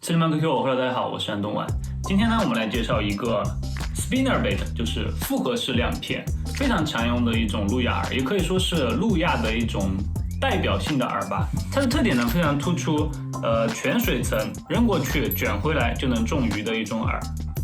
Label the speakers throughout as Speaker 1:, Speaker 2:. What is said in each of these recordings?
Speaker 1: 斯里曼 QQ，Hello， 大家好，我是安东莞。今天呢，我们来介绍一个 spinnerbait， 就是复合式亮片，非常常用的一种路亚饵，也可以说是路亚的一种代表性的饵吧。它的特点呢非常突出，全水层扔过去卷回来就能中鱼的一种饵。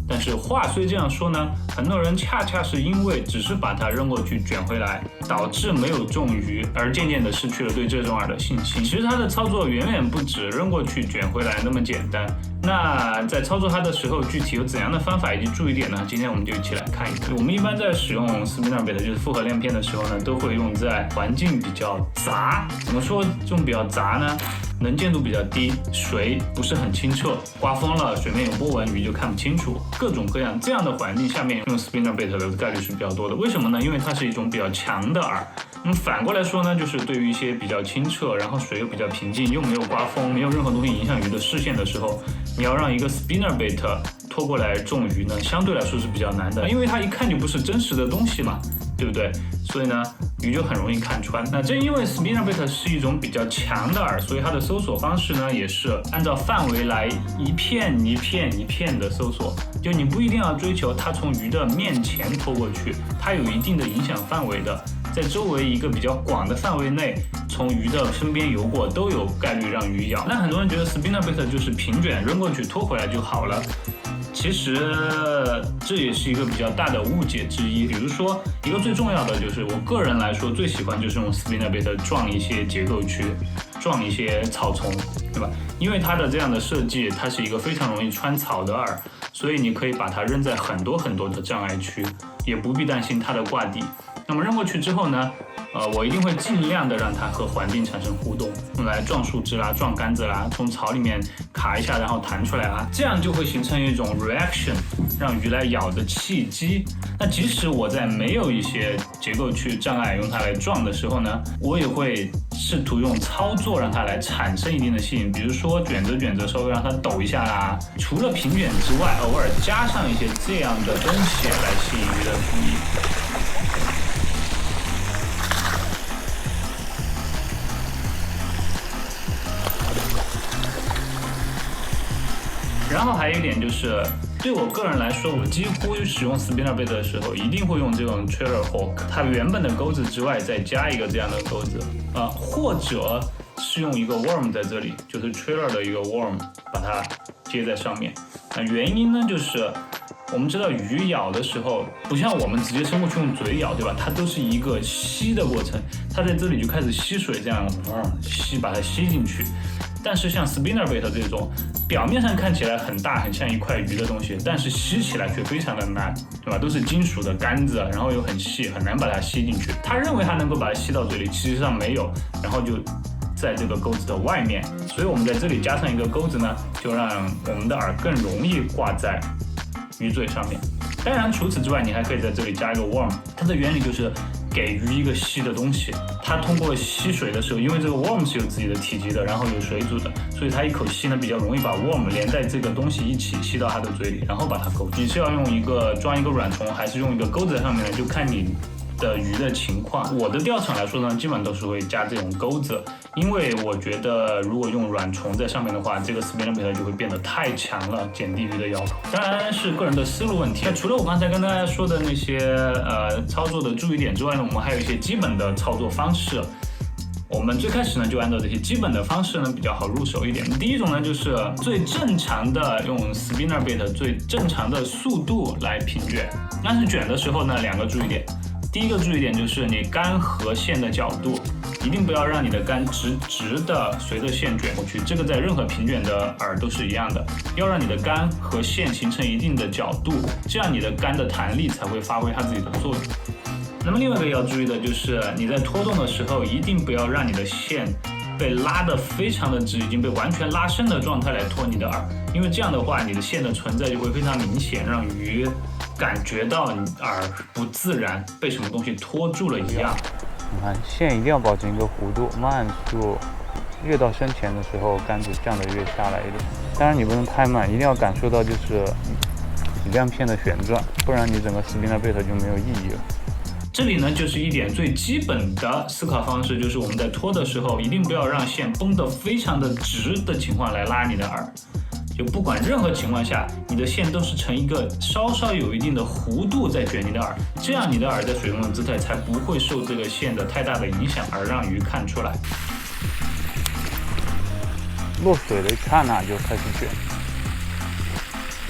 Speaker 1: 但是话虽这样说呢，很多人恰恰是因为只是把它扔过去卷回来，导致没有中鱼，而渐渐的失去了对这种饵的信心。其实它的操作远远不止扔过去卷回来那么简单。那在操作它的时候，具体有怎样的方法以及注意点呢？今天我们就一起来看一看。我们一般在使用 spinnerbait 就是复合亮片的时候呢，都会用在环境比较杂。怎么说这种比较杂呢？能见度比较低，水不是很清澈，刮风了，水面有波纹，鱼就看不清楚，各种各样这样的环境下面用 spinnerbait 的概率是比较多的。为什么呢？因为它是一种比较强的饵。那么反过来说呢，就是对于一些比较清澈，然后水又比较平静，又没有刮风，没有任何东西影响鱼的视线的时候，你要让一个 spinnerbait 拖过来中鱼呢，相对来说是比较难的，因为它一看就不是真实的东西嘛，对不对？所以呢，鱼就很容易看穿。那正因为 spinnerbait 是一种比较强的饵，所以它的搜索方式呢，也是按照范围来一片一片一片的搜索。就你不一定要追求它从鱼的面前拖过去，它有一定的影响范围的。在周围一个比较广的范围内，从鱼的身边游过，都有概率让鱼咬。那很多人觉得 spinnerbait 就是平卷扔过去拖回来就好了。其实这也是一个比较大的误解之一。比如说，一个最重要的就是我个人来说最喜欢就是用 spinnerbait 撞一些结构区，撞一些草丛，对吧？因为它的这样的设计，它是一个非常容易穿草的饵，所以你可以把它扔在很多很多的障碍区，也不必担心它的挂底。那么扔过去之后呢，我一定会尽量的让它和环境产生互动，用来撞树枝啦、撞杆子啦，从草里面卡一下，然后弹出来啦，这样就会形成一种 reaction， 让鱼来咬的契机。那即使我在没有一些结构区障碍用它来撞的时候呢，我也会试图用操作让它来产生一定的吸引，比如说卷着卷着稍微让它抖一下啦。除了平卷之外，偶尔加上一些这样的东西来吸引鱼的注意。然后还有一点就是，对我个人来说，我几乎使用 spinnerbait 的时候，一定会用这种 trailer hook， 它原本的钩子之外再加一个这样的钩子，或者是用一个 worm 在这里，就是 trailer 的一个 worm， 把它接在上面。那原因呢，就是我们知道鱼咬的时候，不像我们直接伸过去用嘴咬，对吧？它都是一个吸的过程，它在这里就开始吸水，这样吸把它吸进去。但是像 spinnerbait 这种表面上看起来很大，很像一块鱼的东西，但是吸起来却非常的难，对吧？都是金属的杆子，然后又很细，很难把它吸进去。他认为他能够把它吸到嘴里，其实上没有，然后就在这个钩子的外面。所以我们在这里加上一个钩子呢，就让我们的饵更容易挂在鱼嘴上面。当然除此之外，你还可以在这里加一个 worm， 它的原理就是给鱼一个吸的东西，它通过吸水的时候，因为这个 worm 是有自己的体积的，然后有水阻的，所以它一口气呢比较容易把 worm 连带这个东西一起吸到它的嘴里，然后把它勾住。你是要用装一个软虫，还是用一个钩子在上面呢？就看你的鱼的情况。我的钓场来说呢，基本上都是会加这种钩子，因为我觉得如果用软虫在上面的话，这个 spinnerbait 就会变得太强了，减低鱼的咬口。当然是个人的思路问题。那除了我刚才跟大家说的那些操作的注意点之外呢，我们还有一些基本的操作方式。我们最开始呢就按照这些基本的方式呢比较好入手一点。第一种呢就是最正常的用 spinnerbait 最正常的速度来平卷，但是卷的时候呢两个注意点。第一个注意点就是你竿和线的角度，一定不要让你的竿直的随着线卷过去，这个在任何平卷的饵都是一样的，要让你的竿和线形成一定的角度，这样你的竿的弹力才会发挥它自己的作用。那么另外一个要注意的就是你在拖动的时候，一定不要让你的线被拉得非常的直，已经被完全拉伸的状态来拖你的饵，因为这样的话你的线的存在就会非常明显，让鱼感觉到你饵不自然，被什么东西拖住了一样。
Speaker 2: 你看线一定要保持一个弧度，慢速越到深前的时候，杆子降得越下来一点。当然你不能太慢，一定要感受到就是亮片的旋转，不然你整个 spinnerbait 就没有意义了。
Speaker 1: 这里呢就是一点最基本的思考方式，就是我们在拖的时候，一定不要让线绷得非常的直的情况来拉你的饵。就不管任何情况下，你的线都是呈一个稍稍有一定的弧度在卷你的饵，这样你的饵在水中的姿态才不会受这个线的太大的影响而让鱼看出来。
Speaker 2: 落水的一刹那就开始卷，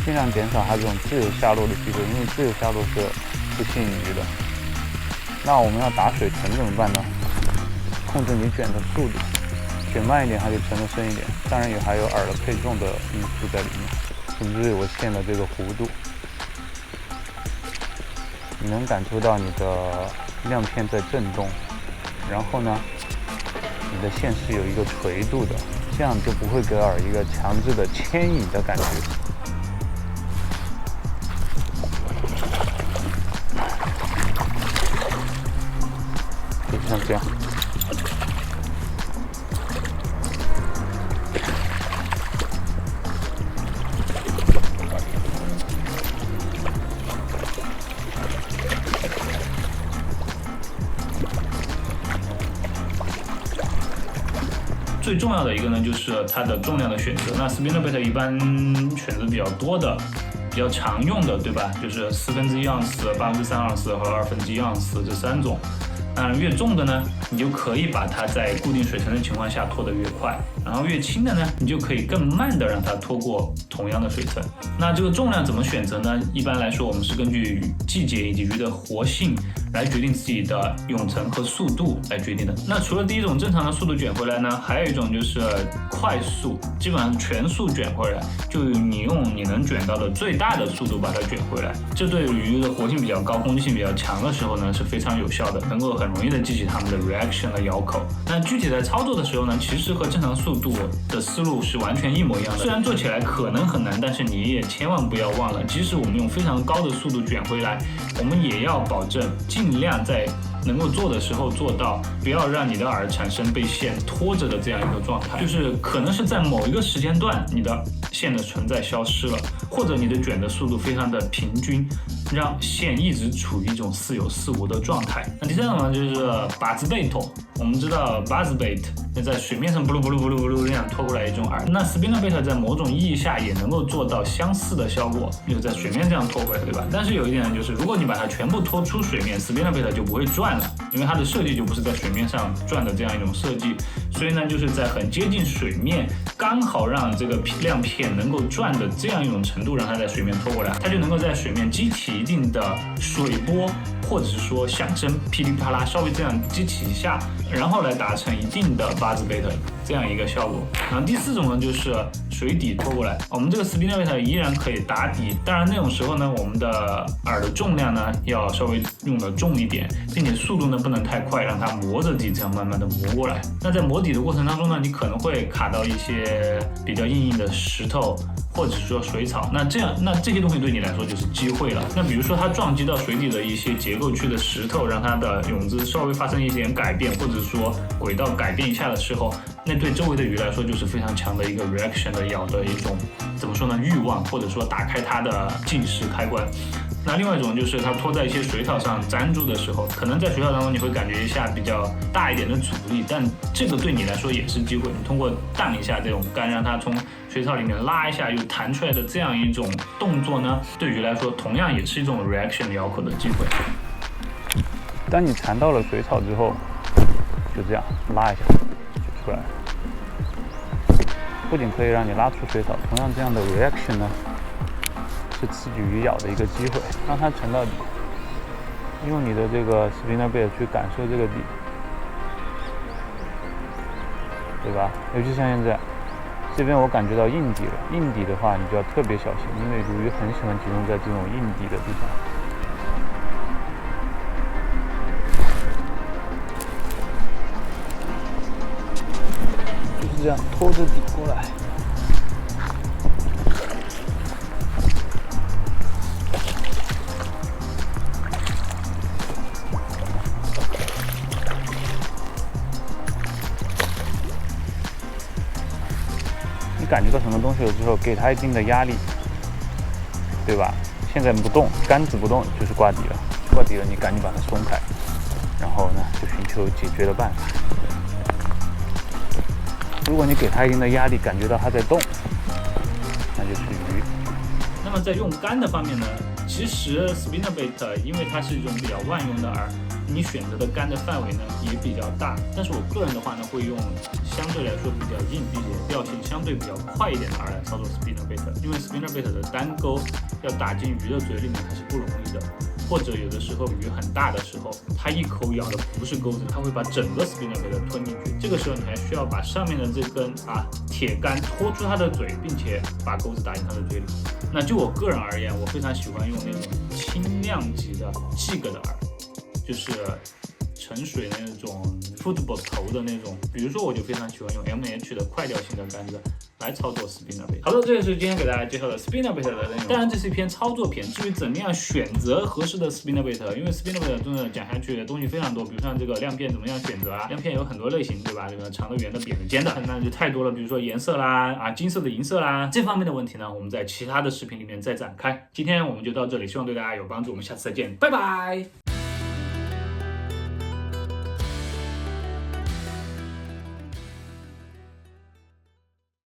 Speaker 2: 尽量减少它这种自由下落的机会，因为自由下落是不吸引鱼的。那我们要打水沉怎么办呢？控制你卷的速度，卷慢一点还得沉得深一点，当然也还有饵的配重的因素在里面，甚至我线的这个弧度，你能感受到你的亮片在震动，然后呢，你的线是有一个垂度的，这样就不会给饵一个强制的牵引的感觉。就像这样。
Speaker 1: 最重要的一个呢，就是它的重量的选择。那 spinnerbait 一般选择比较多的、比较常用的，对吧？就是1/4盎司、3/8盎司和1/2盎司这3种。当然，越重的呢，你就可以把它在固定水层的情况下拖得越快；然后越轻的呢，你就可以更慢的让它拖过同样的水层。那这个重量怎么选择呢？一般来说，我们是根据季节以及鱼的活性来决定自己的泳层和速度来决定的。那除了第一种正常的速度卷回来呢，还有一种就是快速，基本上全速卷回来，就你用你能卷到的最大的速度把它卷回来。这对鱼的活性比较高、攻击性比较强的时候呢是非常有效的，能够很容易的激起它们的 reaction 的咬口。那具体在操作的时候呢，其实和正常速度的思路是完全一模一样的。虽然做起来可能很难，但是你也千万不要忘了，即使我们用非常高的速度卷回来，我们也要保证尽量在能够做的时候做到，不要让你的饵产生被线拖着的这样一个状态。就是可能是在某一个时间段，你的线的存在消失了，或者你的卷的速度非常的平均，让线一直处于一种似有似无的状态。那第三种呢，就是把子贝头。我们知道 buzzbait 在水面上布噜布噜布噜布噜这样拖过来一种饵，那 spinnerbait 在某种意义下也能够做到相似的效果，就是在水面这样拖回来，对吧？但是有一点呢，就是如果你把它全部拖出水面 ，spinnerbait 就不会转了，因为它的设计就不是在水面上转的这样一种设计，所以呢，就是在很接近水面，刚好让这个亮片能够转的这样一种程度，让它在水面拖过来，它就能够在水面激起一定的水波，或者是说响声噼里啪啦，稍微这样激起一下，然后来达成一定的buzzbait这样一个效果。然后第四种呢，就是水底拖过来，我们这个 spinnerbait 依然可以打底，当然那种时候呢，我们的饵的重量呢要稍微用的重一点，并且速度呢不能太快，让它磨着底这样慢慢的磨过来。那在磨底的过程当中呢，你可能会卡到一些比较硬的石头，或者是说水草，那这些东西对你来说就是机会了。那比如说它撞击到水底的一些结构区的石头，让它的泳姿稍微发生一点改变，或者说轨道改变一下的时候，那对周围的鱼来说就是非常强的一个 reaction 的咬的一种怎么说呢欲望，或者说打开它的进食开关。那另外一种就是它拖在一些水草上粘住的时候，可能在水草当中你会感觉一下比较大一点的阻力，但这个对你来说也是机会。你通过荡一下这种杆，让它从水草里面拉一下又弹出来的这样一种动作呢，对鱼来说同样也是一种 reaction 咬口的机会。
Speaker 2: 当你缠到了水草之后，就这样拉一下就出来了。不仅可以让你拉出水草，同样这样的 reaction 呢，是刺激鱼咬的一个机会，让它沉到底，用你的这个 spinnerbait 去感受这个底，对吧？尤其像现在这边我感觉到硬底了，硬底的话你就要特别小心，因为鲈鱼很喜欢集中在这种硬底的地方。就是这样拖着底过来。感觉到什么东西了之后，给它一定的压力，对吧？现在不动，杆子不动就是挂底了，挂底了你赶紧把它松开，然后呢就寻求解决的办法。如果你给它一定的压力，感觉到它在动，就是鱼。
Speaker 1: 那么在用杆的方面呢，其实 spinnerbait 因为它是一种比较万用的饵，你选择的杆的范围呢也比较大。但是我个人的话呢，会用相对来说比较硬，并且钓性相对比较快一点的饵来操作 spinnerbait，因为 spinnerbait 的单钩要打进鱼的嘴里面还是不容易的。或者有的时候鱼很大的时候，它一口咬的不是钩子，它会把整个 spinnerbait 吞进去。这个时候你还需要把上面的这根铁杆拖出它的嘴，并且把钩子打进它的嘴里。那就我个人而言，我非常喜欢用那种轻量级的 jig 的饵，就是沉水那种 football 头的那种。比如说，我就非常喜欢用 MH 的快钓型的杆子来操作 spinnerbait。好的，这也是今天给大家介绍的 spinnerbait 的内容。当然，这是一篇操作片。至于怎么样选择合适的 spinnerbait，因为 spinnerbait 真的讲下去的东西非常多，比如像这个亮片怎么样选择啊？亮片有很多类型，对吧？这个长的、圆的、扁的、尖的，那就太多了。比如说颜色啦，金色的、银色啦，这方面的问题呢，我们在其他的视频里面再展开。今天我们就到这里，希望对大家有帮助。我们下次再见，拜拜。